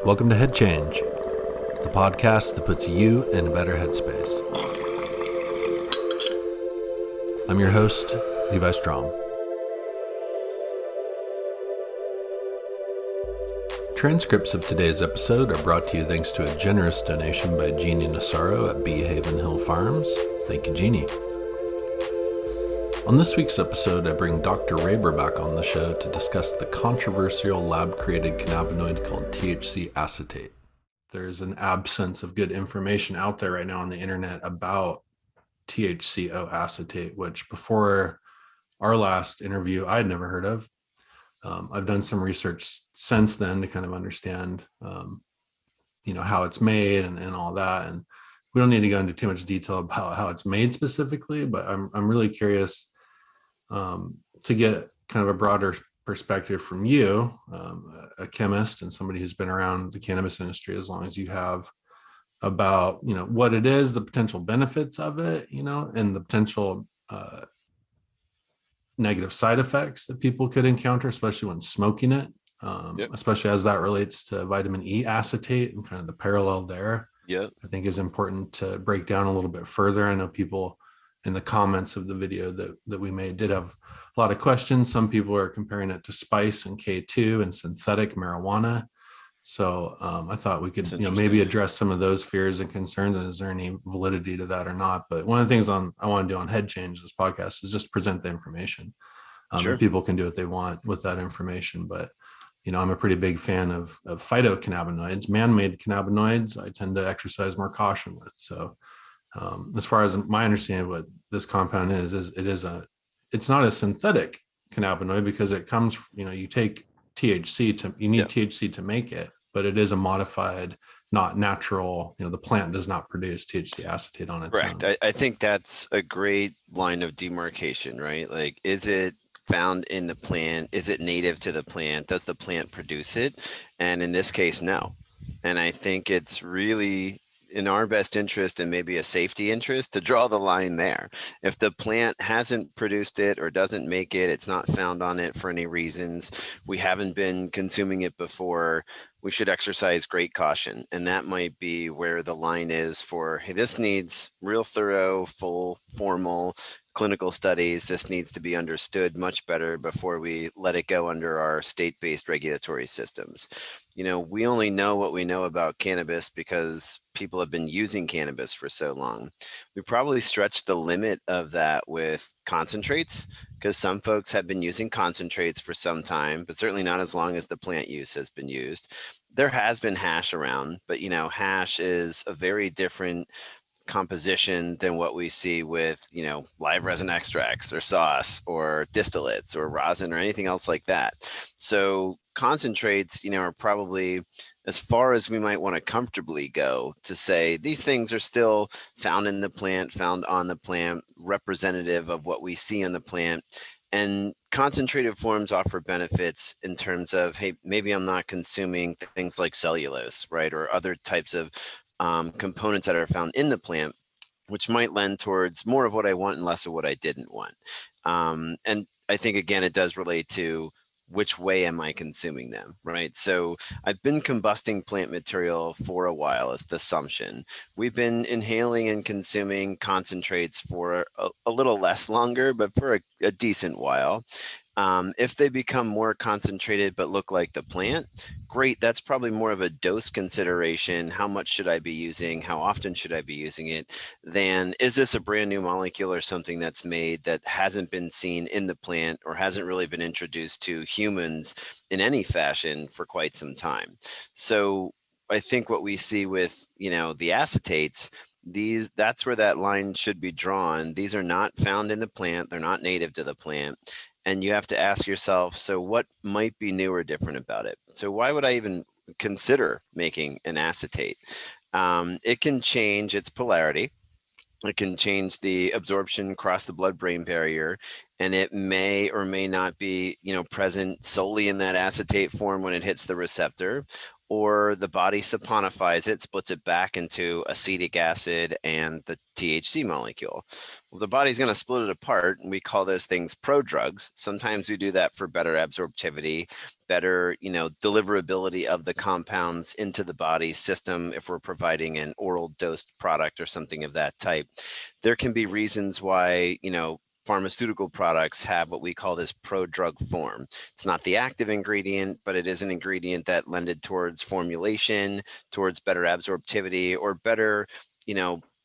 Welcome to Head Change, the podcast that puts you in a better headspace. I'm your host, Levi Strom. Transcripts of today's episode are brought to you thanks to a generous donation by Jeannie Nassaro at Bee Haven Hill Farms. Thank you, Jeannie. On this week's episode, I bring Dr. Raber back on the show to discuss the controversial lab-created cannabinoid called THC Acetate. There's an absence of good information out there right now on the internet about THC-O-Acetate, which before our last interview, I'd never heard of. I've done some research since then to kind of understand, how it's made and all that. And we don't need to go into too much detail about how it's made specifically, but I'm really curious to get kind of a broader perspective from you, a chemist and somebody who's been around the cannabis industry as long as you have, about, what it is, the potential benefits of it, and the potential negative side effects that people could encounter, especially when smoking it, especially as that relates to vitamin E acetate and kind of the parallel there. I think is important to break down a little bit further. I know people in the comments of the video that we made did have a lot of questions. Some people are comparing it to spice and K2 and synthetic marijuana. So I thought we could maybe address some of those fears and concerns, and is there any validity to that or not. But one of the things I want to do on Head Change, this podcast, is just present the information. And people can do what they want with that information. But I'm a pretty big fan of phytocannabinoids, man-made cannabinoids. I tend to exercise more caution with. So as far as my understanding of what this compound is it's not a synthetic cannabinoid, because it comes, you take THC you need THC to make it, but it is a modified, not natural, the plant does not produce THC acetate on its own. Correct. I think that's a great line of demarcation, right? Like, is it found in the plant? Is it native to the plant? Does the plant produce it? And in this case, no. And I think it's really in our best interest, and maybe a safety interest, to draw the line there. If the plant hasn't produced it or doesn't make it, it's not found on it for any reasons, we haven't been consuming it before, we should exercise great caution. And that might be where the line is for, hey, this needs real thorough, full, formal clinical studies. This needs to be understood much better before we let it go under our state-based regulatory systems. We only know what we know about cannabis because people have been using cannabis for so long. We probably stretched the limit of that with concentrates, because some folks have been using concentrates for some time, but certainly not as long as the plant use has been used. There has been hash around, but hash is a very different composition than what we see with live resin extracts or sauce or distillates or rosin or anything else like that. So concentrates are probably as far as we might want to comfortably go to say these things are still found in the plant, found on the plant, representative of what we see on the plant. And concentrated forms offer benefits in terms of, hey, maybe I'm not consuming things like cellulose, right, or other types of components that are found in the plant, which might lend towards more of what I want and less of what I didn't want. And I think, again, it does relate to which way am I consuming them, right? So I've been combusting plant material for a while, is the assumption. We've been inhaling and consuming concentrates for a little less longer, but for a decent while. If they become more concentrated but look like the plant, great. That's probably more of a dose consideration. How much should I be using? How often should I be using it? Than, is this a brand new molecule or something that's made that hasn't been seen in the plant or hasn't really been introduced to humans in any fashion for quite some time? So I think what we see with, the acetates, that's where that line should be drawn. These are not found in the plant. They're not native to the plant. And you have to ask yourself, so what might be new or different about it? So why would I even consider making an acetate? It can change its polarity. It can change the absorption across the blood-brain barrier, and it may or may not be, present solely in that acetate form when it hits the receptor, or the body saponifies it, splits it back into acetic acid and the THC molecule. Well, the body's going to split it apart, and we call those things prodrugs. Sometimes we do that for better absorptivity, better, deliverability of the compounds into the body system if we're providing an oral dosed product or something of that type. There can be reasons why, pharmaceutical products have what we call this prodrug form. It's not the active ingredient, but it is an ingredient that lended towards formulation, towards better absorptivity, or better,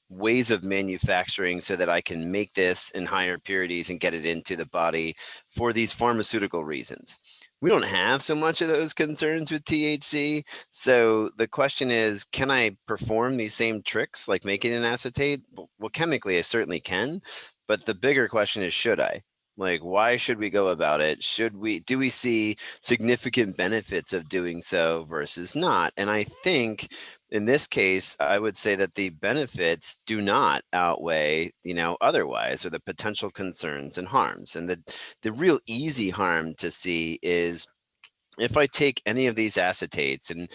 ways of manufacturing so that I can make this in higher purities and get it into the body for these pharmaceutical reasons. We don't have so much of those concerns with THC. So the question is, can I perform these same tricks like making an acetate? Well, chemically, I certainly can. But the bigger question is, should I? Like, why should we go about it? Do we see significant benefits of doing so versus not? And I think in this case, I would say that the benefits do not outweigh, otherwise, or the potential concerns and harms. And the real easy harm to see is if I take any of these acetates and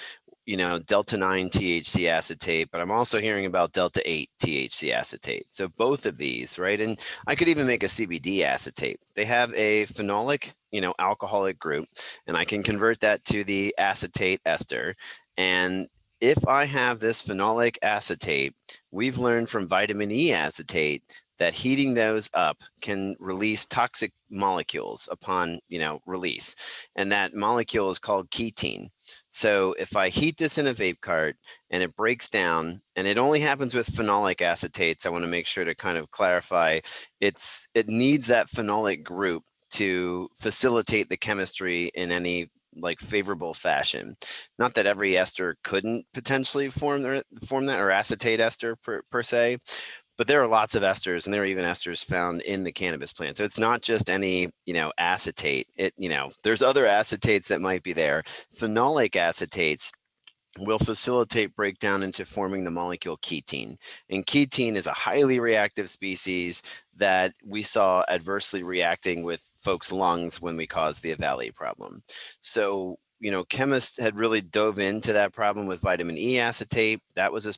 delta 9 THC acetate, but I'm also hearing about delta 8 THC acetate. So both of these, right? And I could even make a CBD acetate. They have a phenolic, alcoholic group, and I can convert that to the acetate ester. And if I have this phenolic acetate, we've learned from vitamin E acetate that heating those up can release toxic molecules upon, release. And that molecule is called ketene. So if I heat this in a vape cart and it breaks down, and it only happens with phenolic acetates, I want to make sure to kind of clarify, it needs that phenolic group to facilitate the chemistry in any favorable fashion. Not that every ester couldn't potentially form that, or acetate ester per se, but there are lots of esters, and there are even esters found in the cannabis plant. So it's not just any, acetate. There's other acetates that might be there. Phenolic acetates will facilitate breakdown into forming the molecule ketene. And ketene is a highly reactive species that we saw adversely reacting with folks' lungs when we caused the EVOLI problem. So, chemists had really dove into that problem with vitamin E acetate. That was a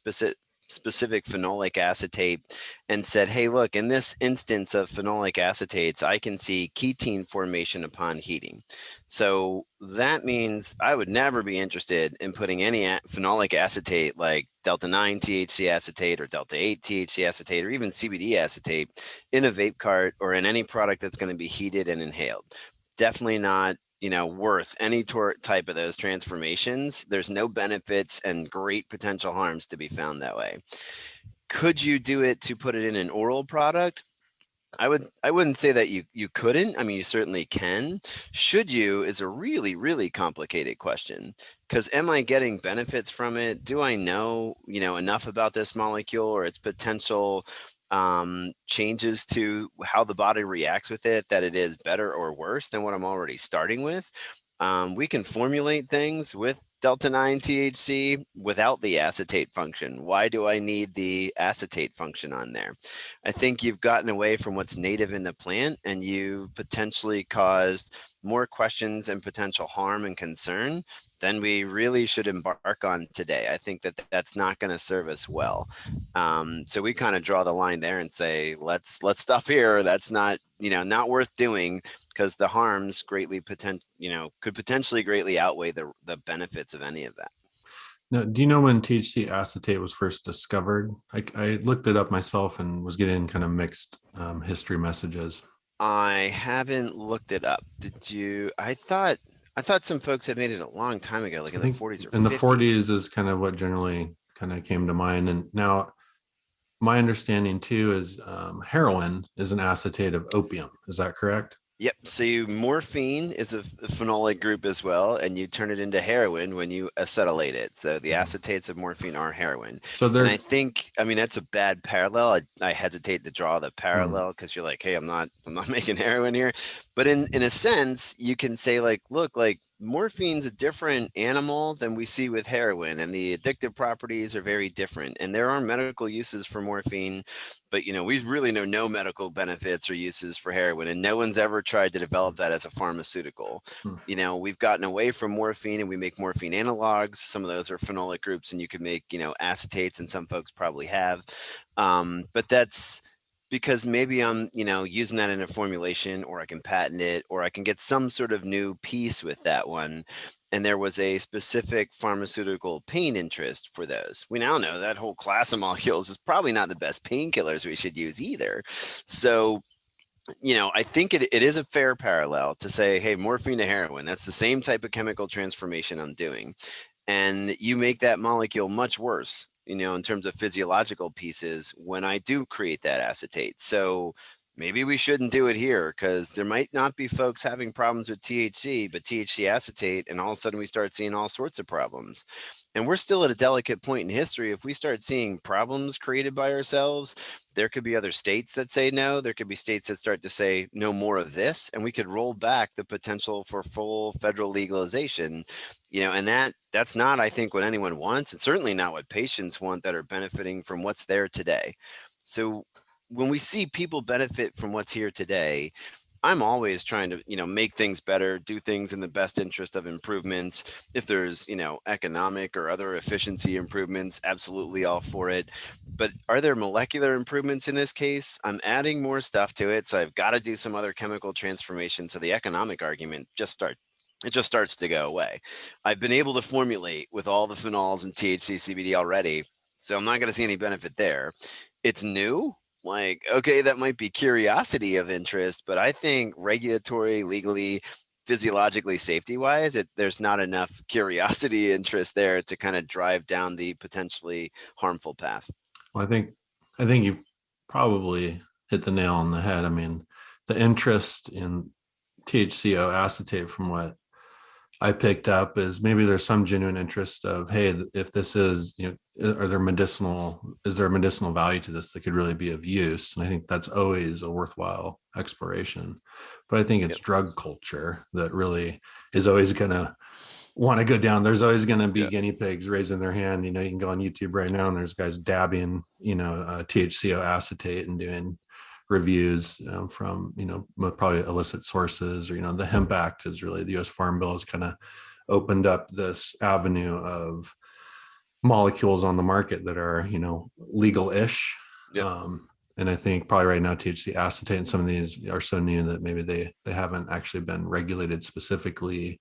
specific phenolic acetate, and said, hey, look, in this instance of phenolic acetates, I can see ketene formation upon heating. So that means I would never be interested in putting any phenolic acetate like delta 9 THC acetate or delta 8 THC acetate or even CBD acetate in a vape cart or in any product that's going to be heated and inhaled. Definitely not worth any type of those transformations. There's no benefits and great potential harms to be found that way. Could you do it to put it in an oral product? I wouldn't say that you couldn't. I mean, you certainly can. Should you is a really, really complicated question, because am I getting benefits from it? Do I know, enough about this molecule or its potential changes to how the body reacts with it, that it is better or worse than what I'm already starting with? We can formulate things with delta 9 THC without the acetate function. Why do I need the acetate function on there? I think you've gotten away from what's native in the plant, and you potentially caused more questions and potential harm and concern than we really should embark on today. I think that that's not going to serve us well. So we kind of draw the line there and say, let's stop here. That's not, not worth doing, because the harms could potentially greatly outweigh the benefits of any of that. Now, do you know when THC acetate was first discovered? I looked it up myself and was getting kind of mixed history messages. I haven't looked it up. Did you? I thought some folks had made it a long time ago, like in the 40s or 50s. In the 40s is kind of what generally kind of came to mind. And now my understanding too is heroin is an acetate of opium. Is that correct? Yep. So morphine is a phenolic group as well, and you turn it into heroin when you acetylate it. So the acetates of morphine are heroin. So and I think, that's a bad parallel. I hesitate to draw the parallel because you're like, hey, I'm not making heroin here. But in a sense, you can say like, look, like morphine's a different animal than we see with heroin, and the addictive properties are very different. And there are medical uses for morphine, but we really know no medical benefits or uses for heroin, and no one's ever tried to develop that as a pharmaceutical. We've gotten away from morphine, and we make morphine analogs. Some of those are phenolic groups, and you can make, acetates, and some folks probably have. But that's because maybe I'm, using that in a formulation, or I can patent it, or I can get some sort of new piece with that one. And there was a specific pharmaceutical pain interest for those. We now know that whole class of molecules is probably not the best painkillers we should use either. So, I think it is a fair parallel to say, hey, morphine to heroin, that's the same type of chemical transformation I'm doing. And you make that molecule much worse, in terms of physiological pieces when I do create that acetate. So maybe we shouldn't do it here, because there might not be folks having problems with THC, but THC acetate, and all of a sudden we start seeing all sorts of problems. And we're still at a delicate point in history. If we start seeing problems created by ourselves, there could be other states that say no. There could be states that start to say no more of this, and we could roll back the potential for full federal legalization. And that's not, I think, what anyone wants. It's certainly not what patients want that are benefiting from what's there today. So when we see people benefit from what's here today, I'm always trying to, make things better, do things in the best interest of improvements. If there's, economic or other efficiency improvements, absolutely all for it. But are there molecular improvements in this case? I'm adding more stuff to it, so I've got to do some other chemical transformation. So the economic argument just starts to go away. I've been able to formulate with all the phenols and THC CBD already, so I'm not going to see any benefit there. It's new. Like, okay, that might be curiosity of interest, but I think regulatory, legally, physiologically, safety wise, there's not enough curiosity interest there to kind of drive down the potentially harmful path. Well, I think you've probably hit the nail on the head. I mean, the interest in THCO acetate, from what I picked up, is maybe there's some genuine interest of, hey, if this is, is there a medicinal value to this that could really be of use? And I think that's always a worthwhile exploration. But I think it's drug culture that really is always going to want to go down. There's always going to be guinea pigs raising their hand. You can go on YouTube right now and there's guys dabbing, THCO acetate and doing reviews from probably illicit sources, or the Hemp Act is really, the U.S. Farm Bill has kind of opened up this avenue of molecules on the market that are legal-ish. And I think probably right now THC acetate and some of these are so new that maybe they haven't actually been regulated specifically.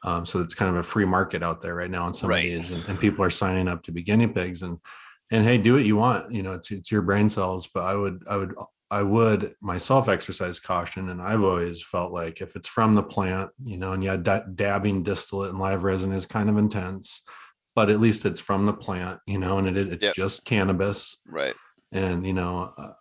So it's kind of a free market out there right now on some of these, and people are signing up to be guinea pigs, and hey, do what you want. It's your brain cells, but I would myself exercise caution. And I've always felt like if it's from the plant, and dabbing distillate and live resin is kind of intense, but at least it's from the plant, and it's just cannabis. Right. And,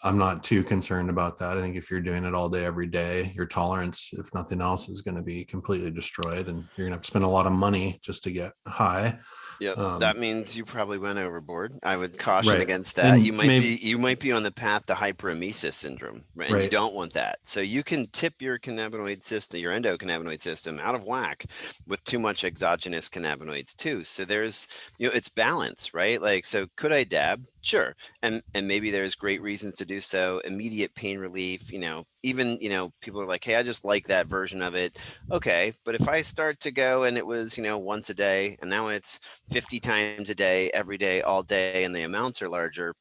I'm not too concerned about that. I think if you're doing it all day, every day, your tolerance, if nothing else, is going to be completely destroyed, and you're going to have to spend a lot of money just to get high. That means you probably went overboard. I would caution against that. And you might be on the path to hyperemesis syndrome, right? And you don't want that. So you can tip your cannabinoid system, your endocannabinoid system, out of whack with too much exogenous cannabinoids too. So there's, it's balance, right? Like, so could I dab? Sure. And maybe there's great reasons to do so. Immediate pain relief, even, people are like, hey, I just like that version of it. Okay. But if I start to go and it was, once a day, and now it's 50 times a day, every day, all day, and the amounts are larger,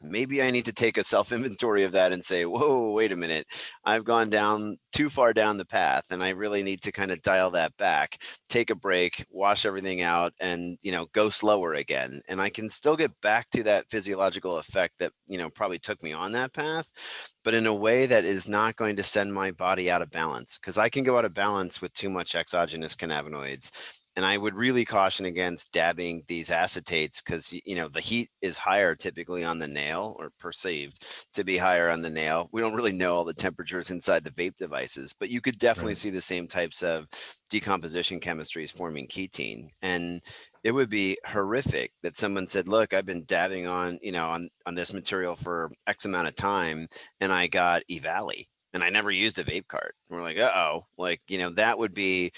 maybe I need to take a self-inventory of that and say, whoa, wait a minute, I've gone down too far down the path, and I really need to kind of dial that back, take a break, wash everything out, and, go slower again. And I can still get back to that physiological effect that, probably took me on that path, but in a way that is not going to send my body out of balance, because I can go out of balance with too much exogenous cannabinoids. And I would really caution against dabbing these acetates, because, the heat is higher typically on the nail, or perceived to be higher on the nail. We don't really know all the temperatures inside the vape devices, but you could definitely see the same types of decomposition chemistries forming ketene. And it would be horrific that someone said, look, I've been dabbing on, on this material for X amount of time, and I got EVOLI. and I never used a vape cart. And we're like, uh-oh, like, that would be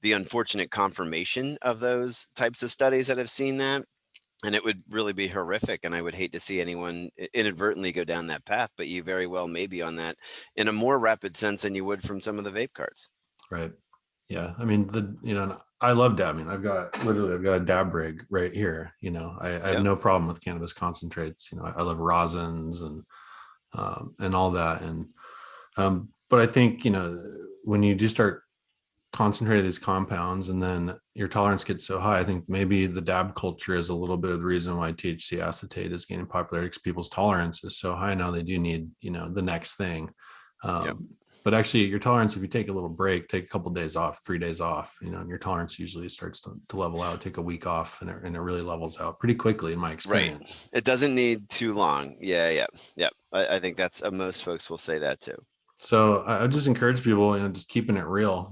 the unfortunate confirmation of those types of studies that have seen that. And it would really be horrific. And I would hate to see anyone inadvertently go down that path, but you very well may be on that in a more rapid sense than you would from some of the vape carts. Right. Yeah. I mean, I love dabbing. I've got a dab rig right here. I have no problem with cannabis concentrates. I love rosins and all that. But I think, when you do start concentrating these compounds and then your tolerance gets so high, I think maybe the dab culture is a little bit of the reason why THC acetate is gaining popularity, because people's tolerance is so high now. They do need, the next thing. But actually your tolerance, if you take a little break, take a couple of days off, 3 days off, and your tolerance usually starts to level out. Take a week off and it really levels out pretty quickly in my experience. Right. It doesn't need too long. Yeah. I think that's most folks will say that too. So I just encourage people, just keeping it real,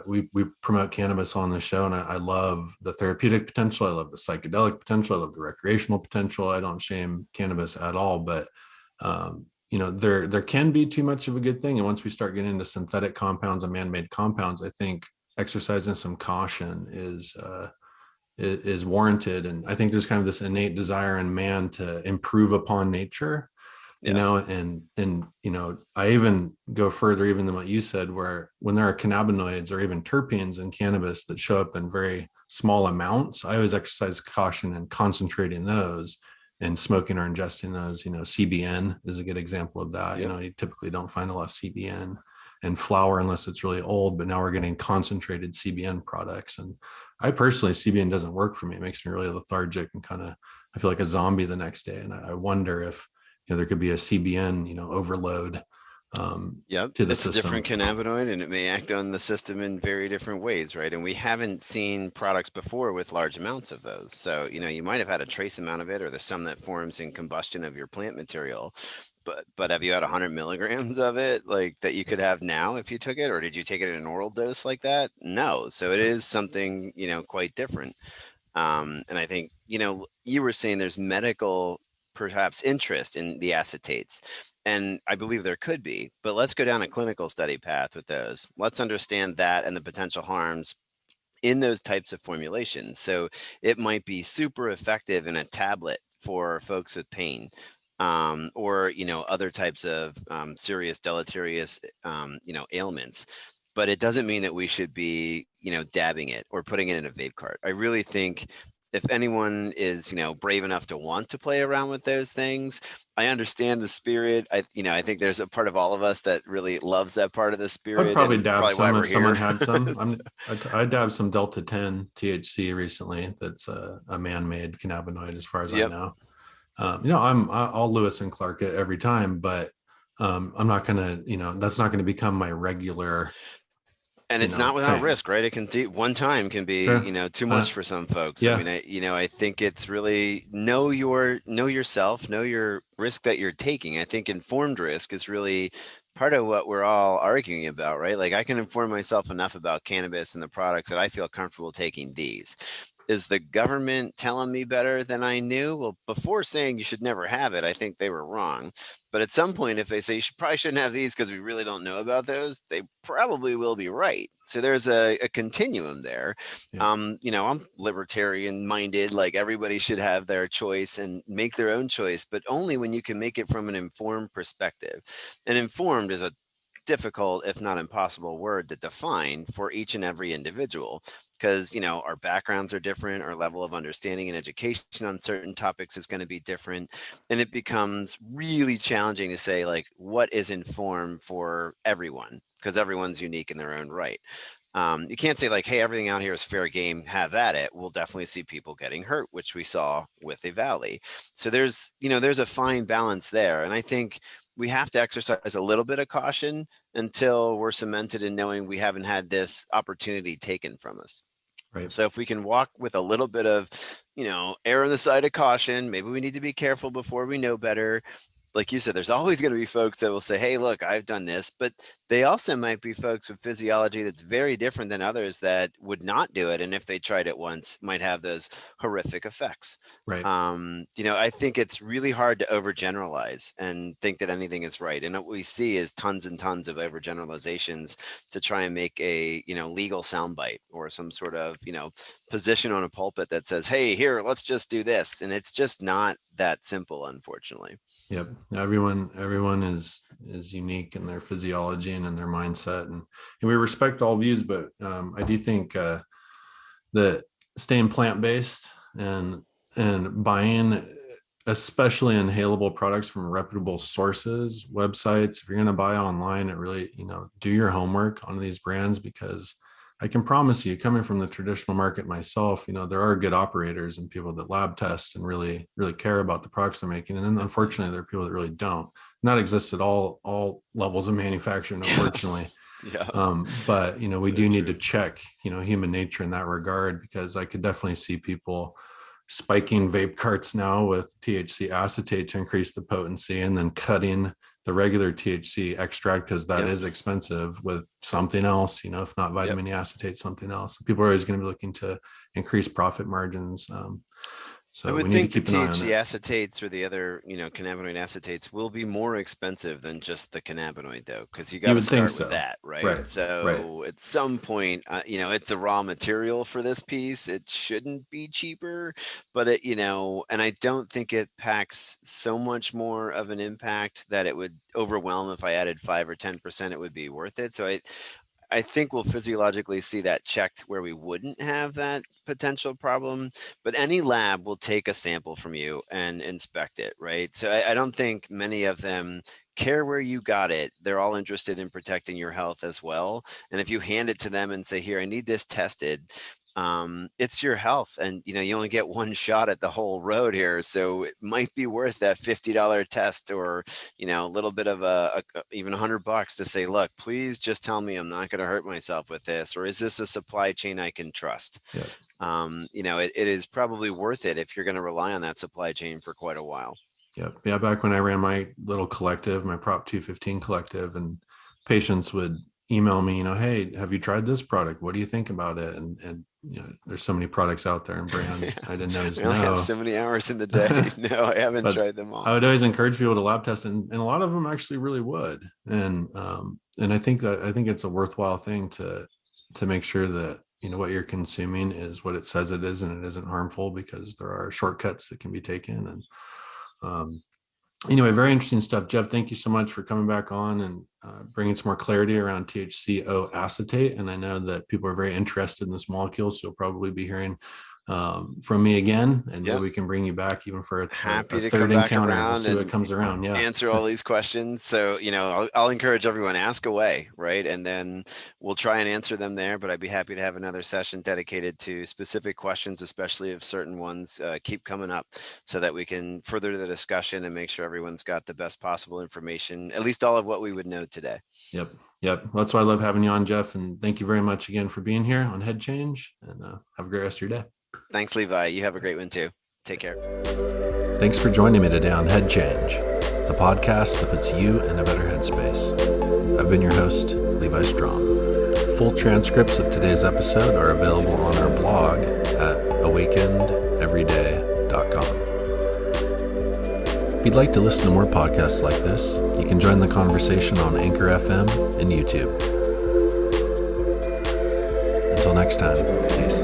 we promote cannabis on the show, and I love the therapeutic potential. I love the psychedelic potential. I love the recreational potential. I don't shame cannabis at all, but there can be too much of a good thing. And once we start getting into synthetic compounds and man-made compounds, I think exercising some caution is warranted. And I think there's kind of this innate desire in man to improve upon nature. And I even go further even than what you said, where when there are cannabinoids or even terpenes in cannabis that show up in very small amounts, I always exercise caution in concentrating those and smoking or ingesting those. CBN is a good example of that. You typically don't find a lot of CBN in flower unless it's really old, but now we're getting concentrated CBN products. And I personally, CBN doesn't work for me. It makes me really lethargic and I feel like a zombie the next day. And I wonder if there could be a CBN, overload to the it's system. A different cannabinoid, and it may act on the system in very different ways, right? And we haven't seen products before with large amounts of those. So, you might have had a trace amount of it, or there's some that forms in combustion of your plant material. But have you had 100 milligrams of it, like that you could have now if you took it, or did you take it in an oral dose like that? No. So it is something, quite different. And I think, you were saying there's medical perhaps interest in the acetates. And I believe there could be, but let's go down a clinical study path with those. Let's understand that and the potential harms in those types of formulations. So it might be super effective in a tablet for folks with pain, or, other types of serious deleterious, ailments. But it doesn't mean that we should be, dabbing it or putting it in a vape cart. I really think if anyone is, brave enough to want to play around with those things, I understand the spirit. I think there's a part of all of us that really loves that part of the spirit. I'd probably dab some if someone had some. I dabbed some Delta 10 THC recently. That's a man-made cannabinoid, as far as I know. I'll Lewis and Clark it every time, but I'm not gonna, that's not gonna become my regular. And it's not without risk, right? It can one time can be, too much for some folks. Yeah. I mean, I think it's really know yourself, know your risk that you're taking. I think informed risk is really part of what we're all arguing about, right? Like I can inform myself enough about cannabis and the products that I feel comfortable taking these. Is the government telling me better than I knew? Well, before saying you should never have it, I think they were wrong. But at some point, if they say you probably shouldn't have these because we really don't know about those, they probably will be right. So there's a continuum there. Yeah. I'm libertarian minded, like everybody should have their choice and make their own choice, but only when you can make it from an informed perspective. And informed is a difficult, if not impossible word to define for each and every individual. Because, our backgrounds are different, our level of understanding and education on certain topics is going to be different. And it becomes really challenging to say, like, what is informed for everyone? Because everyone's unique in their own right. You can't say like, hey, everything out here is fair game, have at it. We'll definitely see people getting hurt, which we saw with EVOLI. So there's a fine balance there. And I think we have to exercise a little bit of caution until we're cemented in knowing we haven't had this opportunity taken from us. Right. So if we can walk with a little bit of, err on the side of caution, maybe we need to be careful before we know better. like you said, there's always going to be folks that will say, hey, look, I've done this, but they also might be folks with physiology that's very different than others that would not do it. And if they tried it once, might have those horrific effects. Right. I think it's really hard to overgeneralize and think that anything is right. And what we see is tons and tons of overgeneralizations to try and make a, legal soundbite or some sort of, position on a pulpit that says, hey, here, let's just do this. And it's just not that simple, unfortunately. Yep. Everyone is unique in their physiology and in their mindset, and we respect all views. But I do think that staying plant-based and buying, especially inhalable products from reputable sources, websites, if you're going to buy online, it really, do your homework on these brands, because I can promise you, coming from the traditional market myself, there are good operators and people that lab test and really, really care about the products they're making. And then unfortunately, there are people that really don't. And that exists at all levels of manufacturing, unfortunately. Yeah. But, we do need to check, human nature in that regard, because I could definitely see people spiking vape carts now with THC acetate to increase the potency, and then cutting the regular THC extract, because that is expensive, with something else, if not vitamin E acetate, something else. People are always going to be looking to increase profit margins. So I would we need think to keep the an eye on THC it. acetates or the other, cannabinoid acetates will be more expensive than just the cannabinoid, though, because you got to start with that, right? Right. So at some point, it's a raw material for this piece. It shouldn't be cheaper, but and I don't think it packs so much more of an impact that it would overwhelm. If I added 5 or 10%, it would be worth it. So I think we'll physiologically see that checked where we wouldn't have that potential problem, but any lab will take a sample from you and inspect it, right? So I don't think many of them care where you got it. They're all interested in protecting your health as well. And if you hand it to them and say, here, I need this tested, it's your health, and you only get one shot at the whole road here, so it might be worth that $50 test, or a little bit of even $100 to say, look, please just tell me I'm not going to hurt myself with this, or is this a supply chain I can trust? It is probably worth it if you're going to rely on that supply chain for quite a while. Yeah, back when I ran my little collective, my Prop 215 collective, and patients would email me, hey, have you tried this product? What do you think about it? And there's so many products out there and brands. I didn't know. We only have so many hours in the day. No, I haven't tried them all. I would always encourage people to lab test, and a lot of them actually really would. And I think it's a worthwhile thing to make sure that what you're consuming is what it says it is, and it isn't harmful, because there are shortcuts that can be taken. And anyway, very interesting stuff. Jeff, thank you so much for coming back on and bringing some more clarity around THC-O-Acetate. And I know that people are very interested in this molecule, so you'll probably be hearing from me again, and we can bring you back even for a third encounter. We'll see what comes around. Answer all these questions. So I'll encourage everyone, ask away, right? And then we'll try and answer them there, but I'd be happy to have another session dedicated to specific questions, especially if certain ones keep coming up, so that we can further the discussion and make sure everyone's got the best possible information, at least all of what we would know today. Yep. That's why I love having you on, Jeff, and thank you very much again for being here on Head Change, and have a great rest of your day. Thanks, Levi. You have a great one too. Take care. Thanks for joining me today on Head Change, the podcast that puts you in a better headspace. I've been your host, Levi Strom. Full transcripts of today's episode are available on our blog at awakenedeveryday.com. If you'd like to listen to more podcasts like this, you can join the conversation on Anchor FM and YouTube. Until next time, peace.